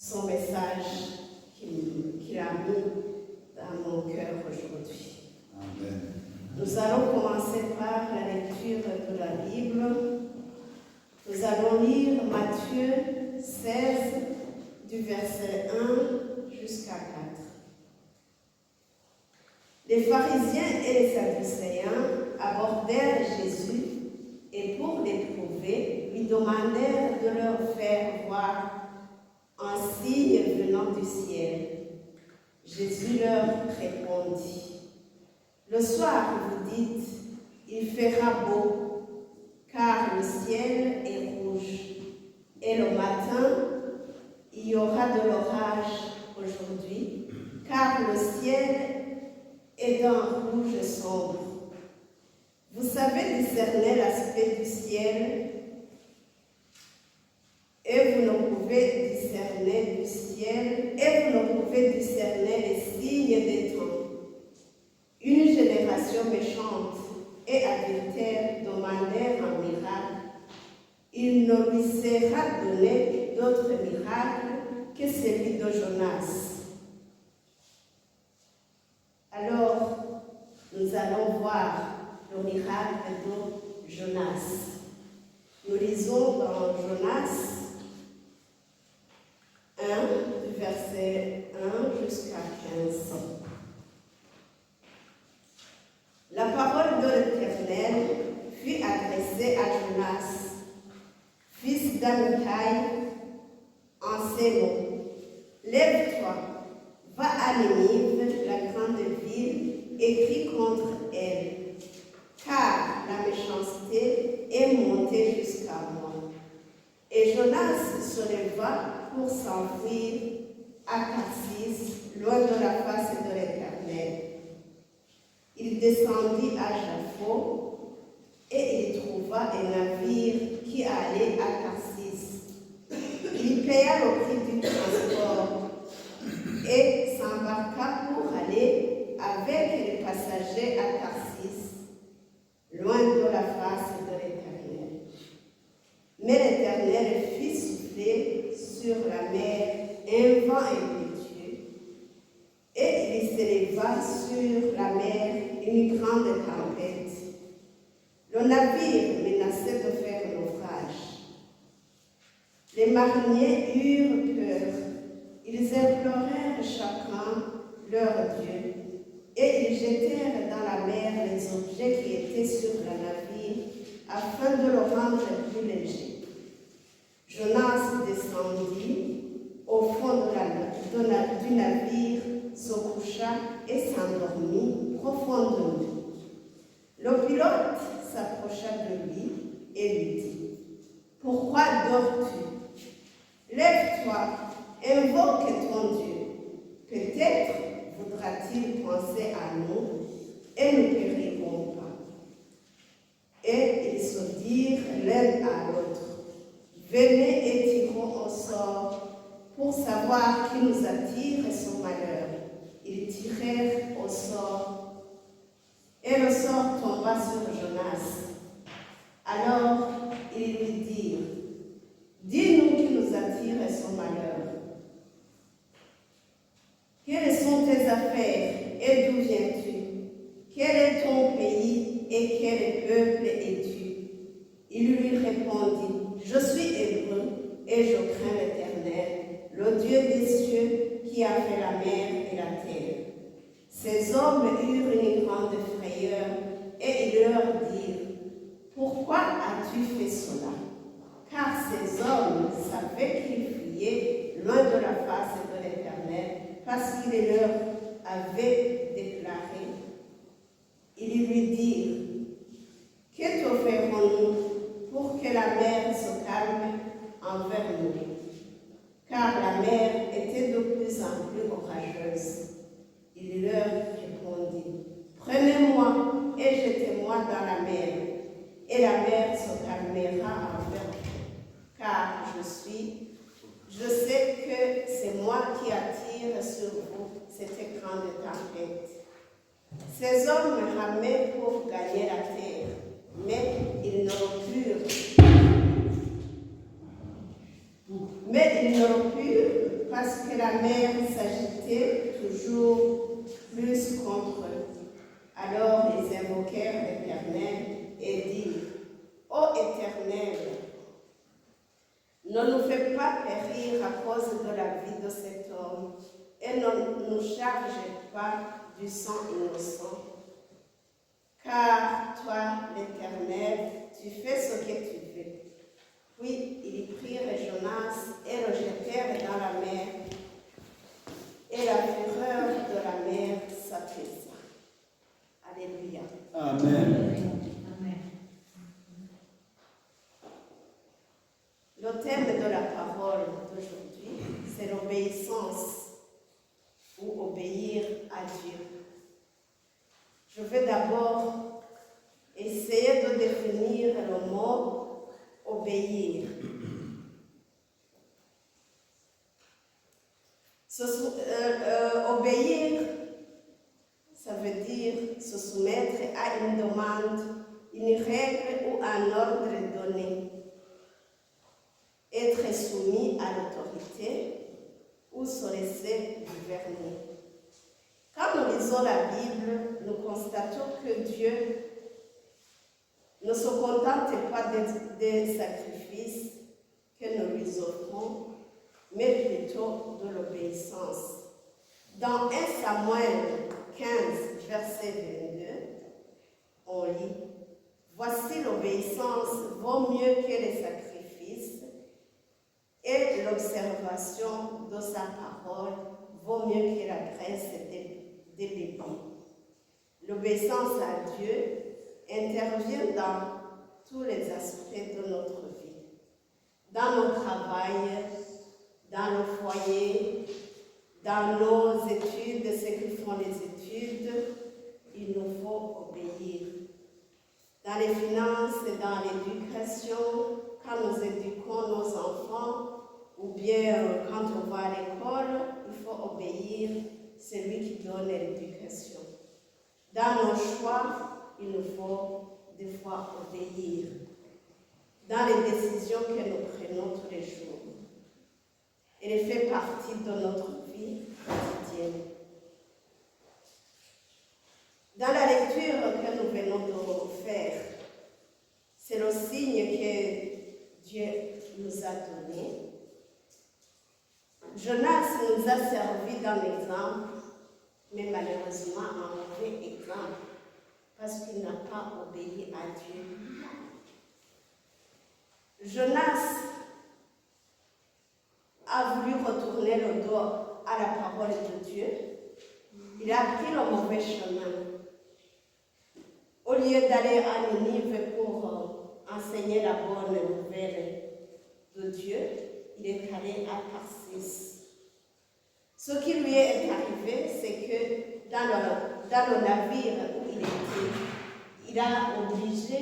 son message qu'il a mis dans mon cœur aujourd'hui. Amen. Nous allons commencer par la lecture de la Bible. Nous allons lire Matthieu 16, du verset 1 jusqu'à 4. Les pharisiens et les sadducéens abordèrent Jésus et pour l'éprouver, lui demandèrent de leur faire voir un signe venant du ciel. Jésus leur répondit: le soir, vous dites, il fera beau, car le ciel est rouge, et le matin, il y aura de l'orage aujourd'hui, car le ciel est d'un rouge sombre. Vous savez discerner l'aspect du ciel, et vous ne pouvez discerner les signes des temps. Une génération méchante et adultère demandèrent un miracle. Il ne lui sera donné d'autre miracle que celui de Jonas. Alors, nous allons voir le miracle de Jonas. Nous lisons dans Jonas 1, du verset 1 jusqu'à 15. La parole de l'Éternel fut adressée à Jonas, fils d'Amitai, en ces mots: lève-toi, va à Ninive, la grande ville, et crie contre elle, car la méchanceté est montée jusqu'à moi. Et Jonas se leva pour s'enfuir à Tarsis, loin de la face de l'Éternel. Il descendit à Jaffo et il trouva un navire qui allait à Tarsis. Il paya le prix du transport et s'embarqua pour aller avec les passagers à Tarsis, loin de la face de l'Éternel. Mais l'Éternel fit souffler sur la mer un vent impétueux, et il s'éleva sur la mer une grande tempête. Le navire menaçait de faire naufrage. Les mariniers eurent peur. Ils implorèrent chacun leur Dieu, et ils jetèrent dans la mer les objets qui étaient sur le navire, afin de le rendre plus léger. Jonas descendit au fond du navire, se coucha et s'endormit profondément. Le pilote s'approcha de lui et lui dit: pourquoi dors-tu? Lève-toi, invoque ton Dieu. Peut-être voudra-t-il penser à nous et nous périrons pas. Et ils se dirent l'un à l'autre: venez et tirons au sort pour savoir qui nous attire son malheur. Ils tirèrent au sort, et le sort tomba sur Jonas. Alors ils lui dirent: dis-nous qui nous attire son malheur. Quelles sont tes affaires et d'où viens-tu? Quel est ton pays et quel peuple es-tu? Il lui répondit: je suis hébreu et je crains l'Éternel, le Dieu des cieux qui a fait la mer et la terre. Ces hommes eurent une grande frayeur et ils leur dirent: pourquoi as-tu fait cela? Car ces hommes savaient qu'ils fuyaient loin de la face de l'Éternel, parce qu'il leur avait déclaré. Ils lui dirent: que t'offrirons-nous pour que la mer se calme envers nous? Car la mer était de plus en plus orageuse. Il leur répondit: prenez-moi et jetez-moi dans la mer, et la mer se calmera envers vous. Car je sais que c'est moi qui attire sur vous cette grande tempête. Ces hommes ramaient pour gagner la terre, mais ils ne purent pas parce que la mer s'agitait toujours plus contre eux. Alors ils invoquèrent l'Éternel et dirent, Ô Éternel, ne nous fais pas périr à cause de la vie de cet homme, et ne nous charge pas du sang innocent. Car toi, l'Éternel, tu fais ce que tu veux. Puis ils prirent Jonas et le jetèrent dans la mer, et la fureur de la mer s'apaisa. Alléluia. Amen. Le thème de la parole d'aujourd'hui, c'est l'obéissance ou obéir à Dieu. Je vais d'abord essayer de définir le mot obéir. Obéir, ça veut dire se soumettre à une demande, une règle ou un ordre donné. Être soumis à l'autorité ou se laisser gouverner. Quand nous lisons la Bible, nous constatons que Dieu ne se contente pas des sacrifices que nous lui offrons, mais plutôt de l'obéissance. Dans 1 Samuel 15, verset 22, on lit « Voici l'obéissance vaut mieux que les sacrifices, et l'observation de sa parole vaut mieux que la graisse des bébés. » L'obéissance à Dieu intervient dans tous les aspects de notre vie. Dans nos travail, dans le foyer, dans nos études, ceux qui font les études, il nous faut obéir. Dans les finances et dans l'éducation, quand nous éduquons nos enfants, ou bien quand on va à l'école, il faut obéir celui qui donne l'éducation. Dans nos choix, il nous faut des fois obéir. Dans les décisions que nous prenons tous les jours. Elle fait partie de notre vie quotidienne. Dans la lecture que nous venons de faire, c'est le signe que Dieu nous a donné. Jonas nous a servi d'un exemple, mais malheureusement un mauvais exemple, parce qu'il n'a pas obéi à Dieu. Jonas a voulu retourner le dos à la parole de Dieu. Il a pris le mauvais chemin. Au lieu d'aller à Ninive pour enseigner la bonne nouvelle de Dieu, il est allé à Tarsis. Ce qui lui est arrivé, c'est que dans le navire où il était, il a obligé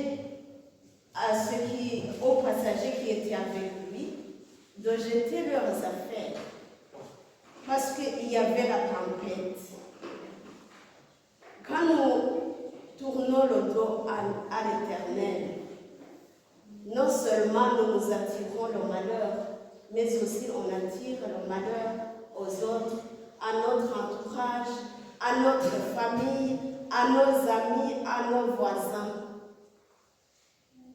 aux passagers qui étaient avec lui de jeter leurs affaires parce qu'il y avait la tempête. Quand nous tournons le dos à l'Éternel, non seulement nous attirons le malheur, mais aussi on attire le malheur aux autres, à notre entourage, à notre famille, à nos amis, à nos voisins.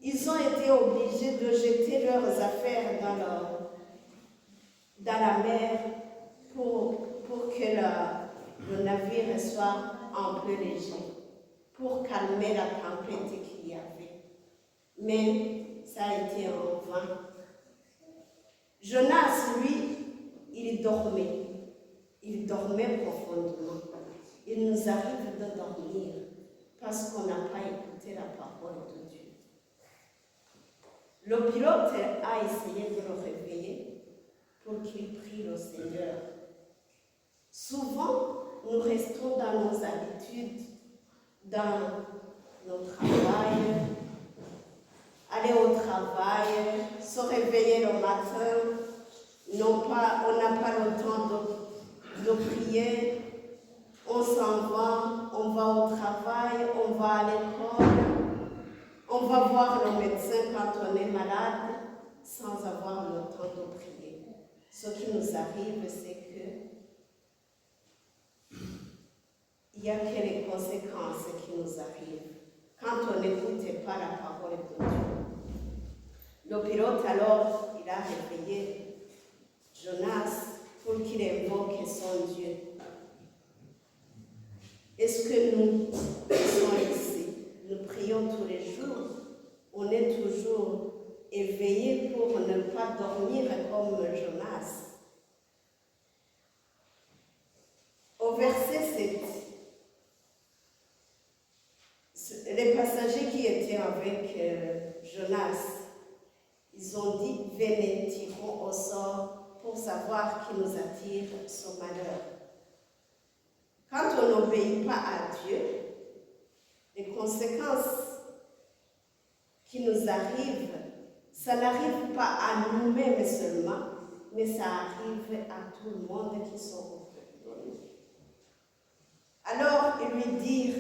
Ils ont été obligés de jeter leurs affaires dans la mer pour que le navire soit un peu léger, pour calmer la tempête qu'il y avait. Mais ça a été en vain. Jonas, lui, il dormait. Il dormait profondément. Il nous arrive de dormir parce qu'on n'a pas écouté la parole de Dieu. Le pilote a essayé de le réveiller pour qu'il prie le Seigneur. Souvent, nous restons dans nos habitudes, dans notre travail, aller au travail, se réveiller le matin, on n'a pas le temps de prier, on s'en va, on va au travail, on va à l'école, on va voir le médecin quand on est malade, sans avoir le temps de prier. Ce qui nous nous arrive, c'est que il y a quelques conséquences qui nous arrivent quand on n'écoute pas la parole de Dieu. Le pilote alors, il a réveillé Jonas pour qu'il invoque son Dieu. Est-ce que nous sommes ici, nous prions tous les jours, on est toujours éveillés pour ne pas dormir comme Jonas? Au verset 7, les passagers qui étaient avec Jonas, ils ont dit, venez, tirons au sort pour savoir qui nous attire son malheur. Quand on n'obéit pas à Dieu, les conséquences qui nous arrivent, ça n'arrive pas à nous-mêmes seulement, mais ça arrive à tout le monde qui sont autour de nous. Alors, il lui dit,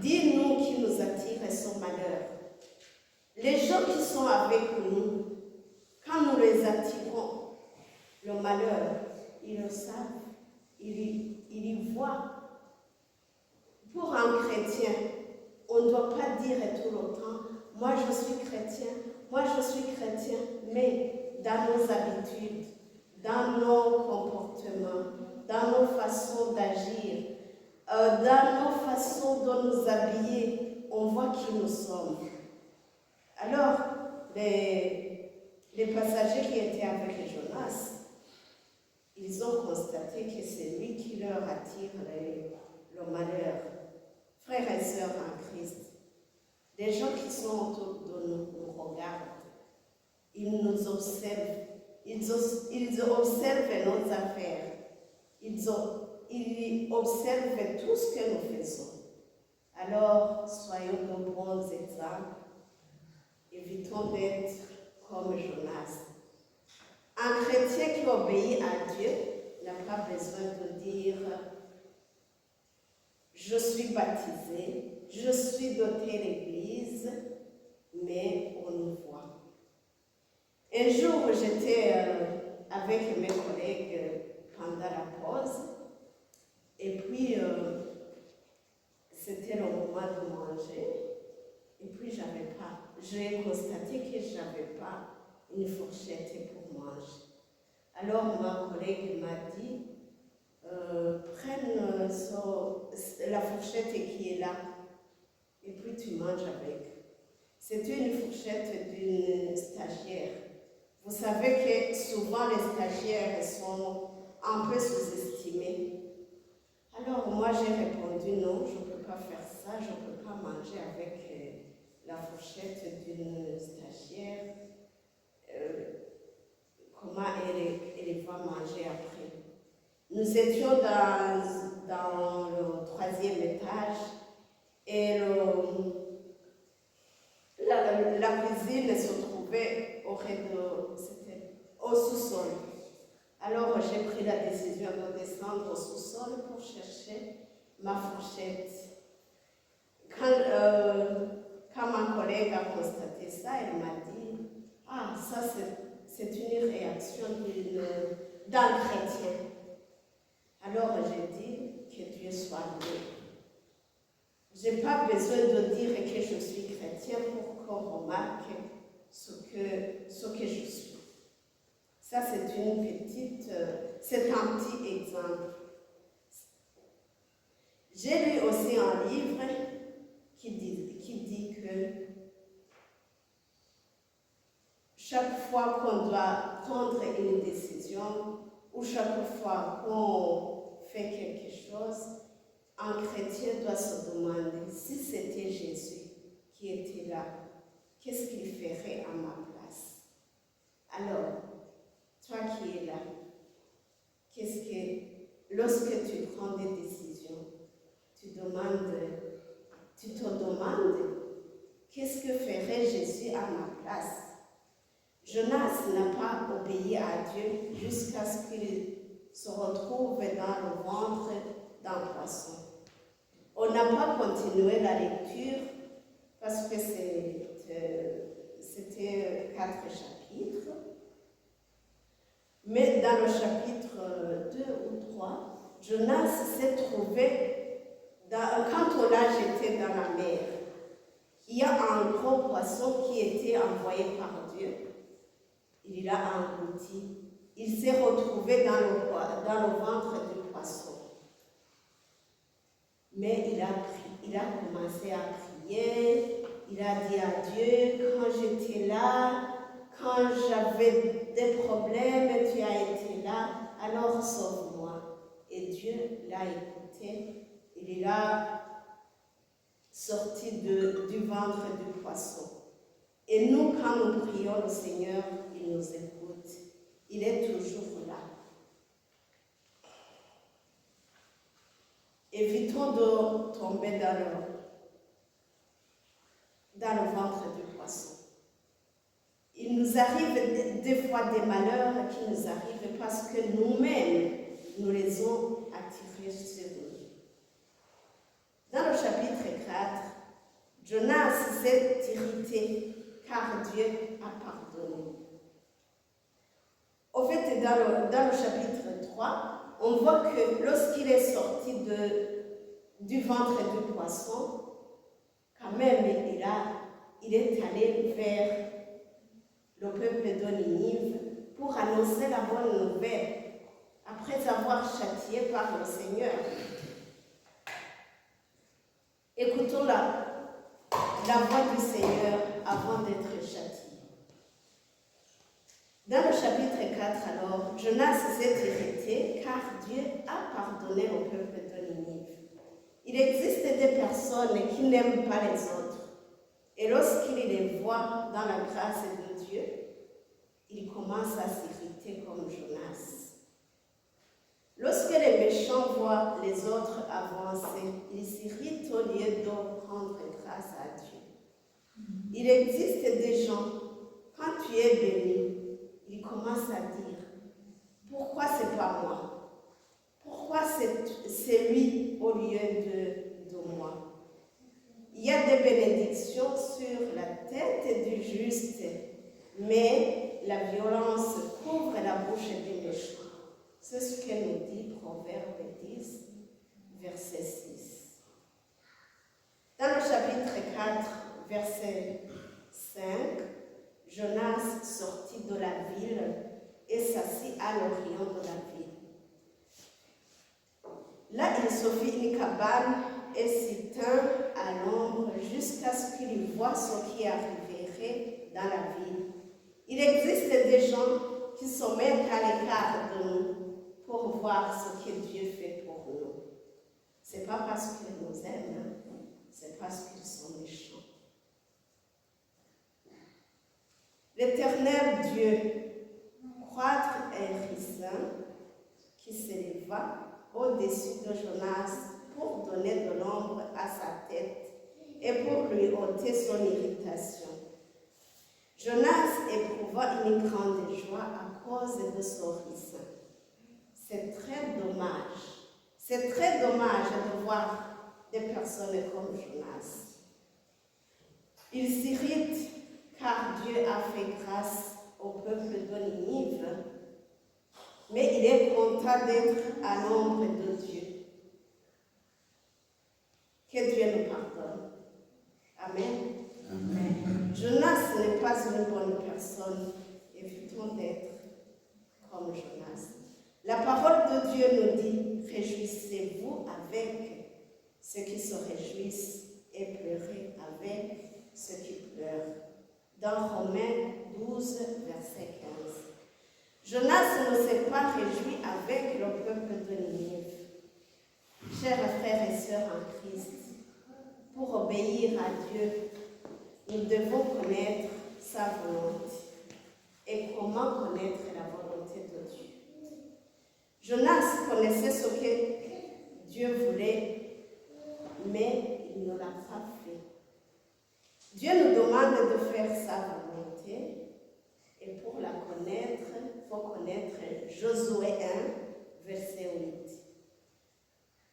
dis-nous qui nous attire son malheur. Les gens qui sont avec nous, quand nous les attirons, le malheur, ils le savent, ils y voient. Pour un chrétien, on ne doit pas dire tout le temps, moi je suis chrétien, mais dans nos habitudes, dans nos comportements, dans nos façons d'agir, dans nos façons de nous habiller, on voit qui nous sommes. Alors, les passagers qui étaient avec Jonas, ils ont constaté que c'est lui qui leur attire le malheur. Frères et sœurs en Christ, les gens qui sont autour de nous nous regardent, ils nous observent, ils observent nos affaires, ils observent tout ce que nous faisons. Alors, soyons de bons exemples, évitons d'être comme Jonas. Un chrétien qui obéit à Dieu n'a pas besoin de dire « Je suis baptisé, je suis de telle église », mais on nous voit. Un jour, j'étais avec mes collègues pendant la pause, et puis c'était le moment de manger, et puis j'ai constaté que je n'avais pas une fourchette pour manger. Alors ma collègue m'a dit, prenne la fourchette qui est là, et puis tu manges avec. C'était une fourchette d'une stagiaire. Vous savez que souvent les stagiaires sont un peu sous-estimés. Alors moi j'ai répondu non, je ne peux pas faire ça, je ne peux pas manger avec la fourchette d'une stagiaire. Comment elle va manger après? Nous étions dans le 3e étage et la cuisine se trouvait au sous-sol. Alors j'ai pris la décision de descendre au sous-sol pour chercher ma fourchette. Quand ma collègue a constaté ça, elle m'a dit « Ah, ça c'est une réaction d'un chrétien. » Alors j'ai dit que Dieu soit loué. Je n'ai pas besoin de dire que je suis chrétien pour qu'on remarque ce que je suis. Ça, c'est c'est un petit exemple. J'ai lu aussi un livre qui dit que chaque fois qu'on doit prendre une décision ou chaque fois qu'on fait quelque chose, un chrétien doit se demander si c'était Jésus qui était là, qu'est-ce qu'il ferait à ma place? Alors, toi qui es là, lorsque tu prends des décisions, tu te demandes, qu'est-ce que ferait Jésus à ma place? Jonas n'a pas obéi à Dieu jusqu'à ce qu'il se retrouve dans le ventre d'un poisson. On n'a pas continué la lecture parce que c'était 4 chapitres. Mais dans le chapitre 2 ou 3, Jonas s'est trouvé, quand on l'a jeté dans la mer, il y a un gros poisson qui était envoyé par Dieu. Il l'a englouti. Il s'est retrouvé dans le ventre du poisson. Mais il a commencé à prier. Il a dit à Dieu, quand j'étais là, quand j'avais des problèmes, tu as été là, alors sauve-moi. Et Dieu l'a écouté. Il l'a sorti du ventre du poisson. Et nous, quand nous prions le Seigneur, il nous écoute. Il est toujours là. Évitons de tomber dans le ventre du poisson. Il nous arrive des fois des malheurs qui nous arrivent parce que nous-mêmes, nous les avons attirés sur nous. Dans le chapitre 4, Jonas s'est irrité car Dieu a pardonné. Au fait, dans le chapitre 3, on voit que lorsqu'il est sorti du ventre du poisson, quand même, il est allé vers le peuple de Ninive pour annoncer la bonne nouvelle, après avoir châtié par le Seigneur. Écoutons la voix du Seigneur avant d'être châtié. Dans le chapitre 4, alors, Jonas s'est irrité car Dieu a pardonné au peuple de Ninive. Il existe des personnes qui n'aiment pas les autres. Et lorsqu'il les voit dans la grâce de Dieu, il commence à s'irriter comme Jonas. Lorsque les méchants voient les autres avancer, ils s'irritent au lieu de rendre grâce à Dieu. Il existe des gens, quand tu es béni, ils commencent à dire, pourquoi c'est pas moi? Pourquoi c'est lui au lieu de moi? Il y a des bénédictions sur la tête du juste, mais la violence couvre la bouche des méchants. C'est ce que nous dit Proverbe 10, verset 6. Dans le chapitre 4, verset 5, Jonas sortit de la ville et s'assit à l'orient de la ville. Là, il se fit une cabane et s'y tint à l'ombre jusqu'à ce qu'il voie ce qui arriverait dans la ville. Il existe des gens qui se mettent à l'écart de nous pour voir ce que Dieu fait pour nous. Ce n'est pas parce qu'ils nous aiment, c'est parce qu'ils sont méchants. L'Éternel Dieu, croître un ricin qui s'éleva au-dessus de Jonas pour donner de l'ombre à sa tête et pour lui ôter son irritation. Jonas éprouva une grande joie à cause de son ricin. C'est très dommage. C'est très dommage de voir des personnes comme Jonas. Il s'irrite car Dieu a fait grâce au peuple de Ninive, mais il est content d'être à l'ombre de Dieu. Que Dieu nous pardonne. Amen. Amen. Jonas n'est pas une bonne personne. Évitons d'être comme Jonas. La parole de Dieu nous dit, réjouissez-vous avec ceux qui se réjouissent et pleurez avec ceux qui pleurent. Dans Romains 12, verset 15. Jonas ne s'est pas réjoui avec le peuple de Ninive. Chers frères et sœurs en Christ, pour obéir à Dieu, nous devons connaître sa volonté. Et comment connaître la volonté de Dieu? Jonas connaissait ce que Dieu voulait, mais il ne l'a pas fait. Dieu nous demande de faire sa volonté, et pour la connaître, il faut connaître Josué 1, verset 8.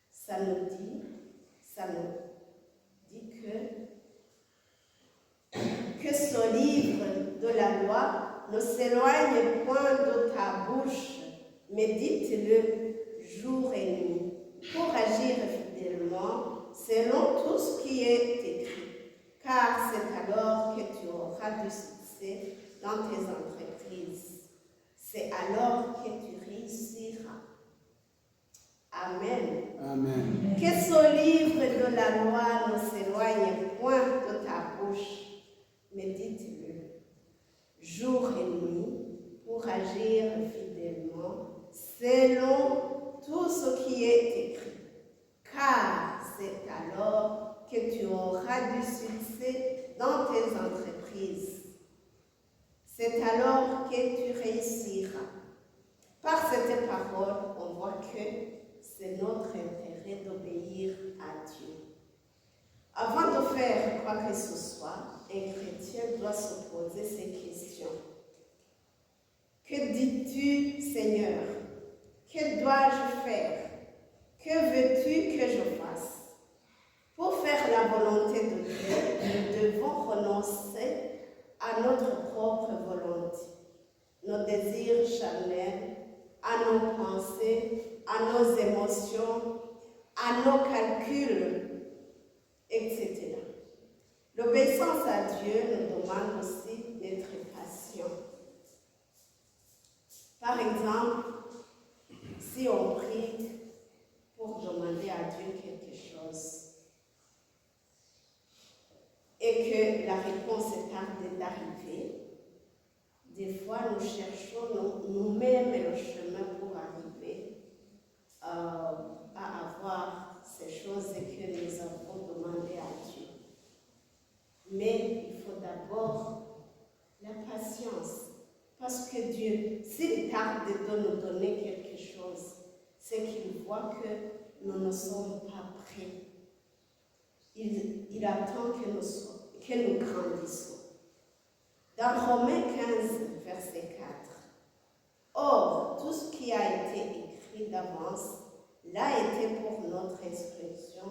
Ça nous dit que ce livre de la loi ne s'éloigne point de ta bouche, Médite-le jour et nuit pour agir fidèlement selon tout ce qui est écrit, car c'est alors que tu auras du succès dans tes entreprises. C'est alors que tu réussiras. Amen. Amen. Que ce livre de la loi ne s'éloigne point de ta bouche. Médite-le jour et nuit pour agir fidèlement selon tout ce qui est écrit. Car c'est alors que tu auras du succès dans tes entreprises. C'est alors que tu réussiras. Par cette parole, on voit que c'est notre intérêt d'obéir à Dieu. Avant de faire quoi que ce soit, un chrétien doit se poser ces questions. Que dis-tu, Seigneur? Que dois-je faire? Que veux-tu que je fasse? Pour faire la volonté de Dieu, nous devons renoncer à notre propre volonté, nos désirs charnels, à nos pensées, à nos émotions, à nos calculs, etc. L'obéissance à Dieu nous demande aussi d'être patient. Par exemple, si on prie pour demander à Dieu quelque chose et que la réponse tarde d'arriver, des fois nous cherchons nous-mêmes le chemin pour arriver à avoir ces choses que nous avons demandées à Dieu. Mais il faut d'abord la patience. Parce que Dieu, s'il tarde de nous donner quelque chose, c'est qu'il voit que nous ne sommes pas prêts. Il attend que nous grandissions. Dans Romains 15, verset 4, « Or, tout ce qui a été écrit d'avance l'a été pour notre instruction,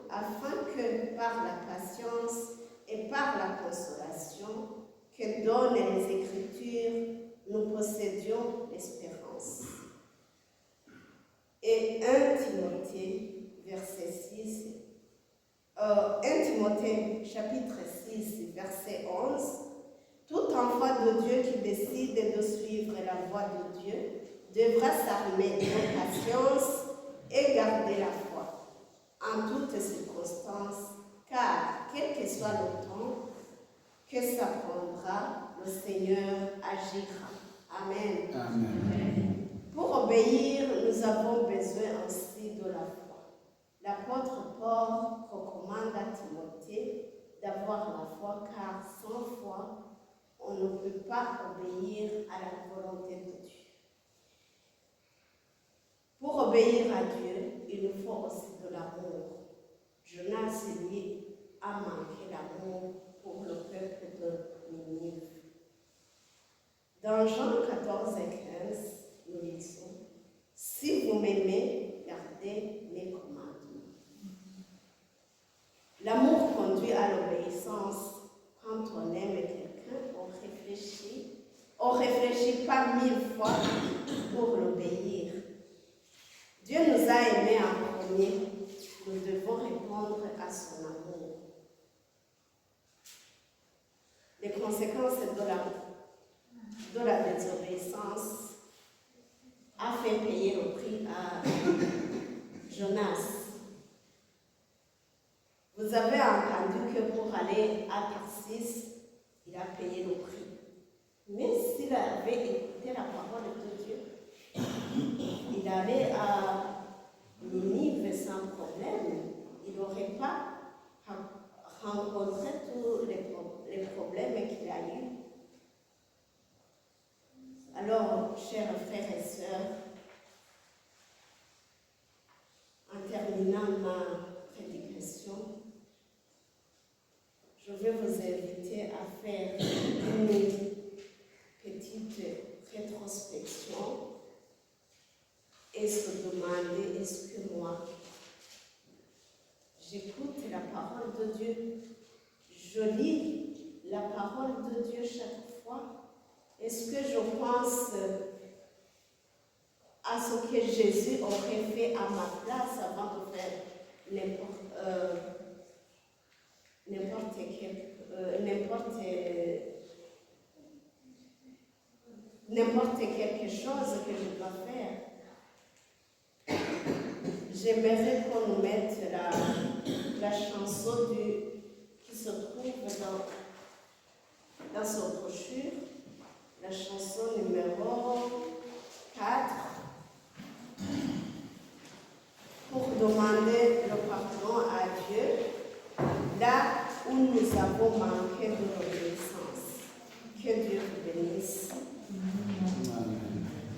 afin que par la patience et par la consolation que donnent les Écritures, nous possédions l'espérance. » Et 1 Timothée, verset 6, 1 Timothée, chapitre 6, verset 11, « Tout enfant de Dieu qui décide de suivre la voie de Dieu devra s'armer de patience et garder la foi en toutes circonstances, car quel que soit le temps que ça prendra, le Seigneur agira. » Amen. Amen. Pour obéir, nous avons besoin aussi de la foi. L'apôtre Paul recommande à Timothée d'avoir la foi, car sans foi, on ne peut pas obéir à la volonté de Dieu. Pour obéir à Dieu, il nous faut aussi de l'amour. Jonas, lui, a manqué l'amour pour le peuple de Ninive. Dans Jean 14 et 15, nous lisons, « Si vous m'aimez, gardez mes commandements. » L'amour conduit à l'obéissance. Quand on aime quelqu'un, on réfléchit pas 1000 fois pour l'obéir. Dieu nous a aimés en premier, nous devons répondre à son amour. Les conséquences de la désobéissance a fait payer le prix à Jonas. Vous avez entendu que pour aller à Tarsis, il a payé le prix. Mais s'il avait écouté la parole de Dieu, il allait à Ninive sans problème. Il n'aurait pas rencontré tous les problèmes qu'il a eus. Alors, chers frères et sœurs, en terminant ma prédication, je vais vous inviter à faire une petite rétrospection et se demander, est-ce que moi, j'écoute la parole de Dieu, je lis la parole de Dieu chaque fois, Est-ce que je pense à ce que Jésus aurait fait à ma place avant de faire n'importe quelque chose que je dois faire? J'aimerais qu'on nous mette la chanson qui se trouve dans ce brochure, la chanson numéro 4, pour demander le pardon à Dieu là où nous avons manqué de reconnaissance. Que Dieu vous bénisse. Amen.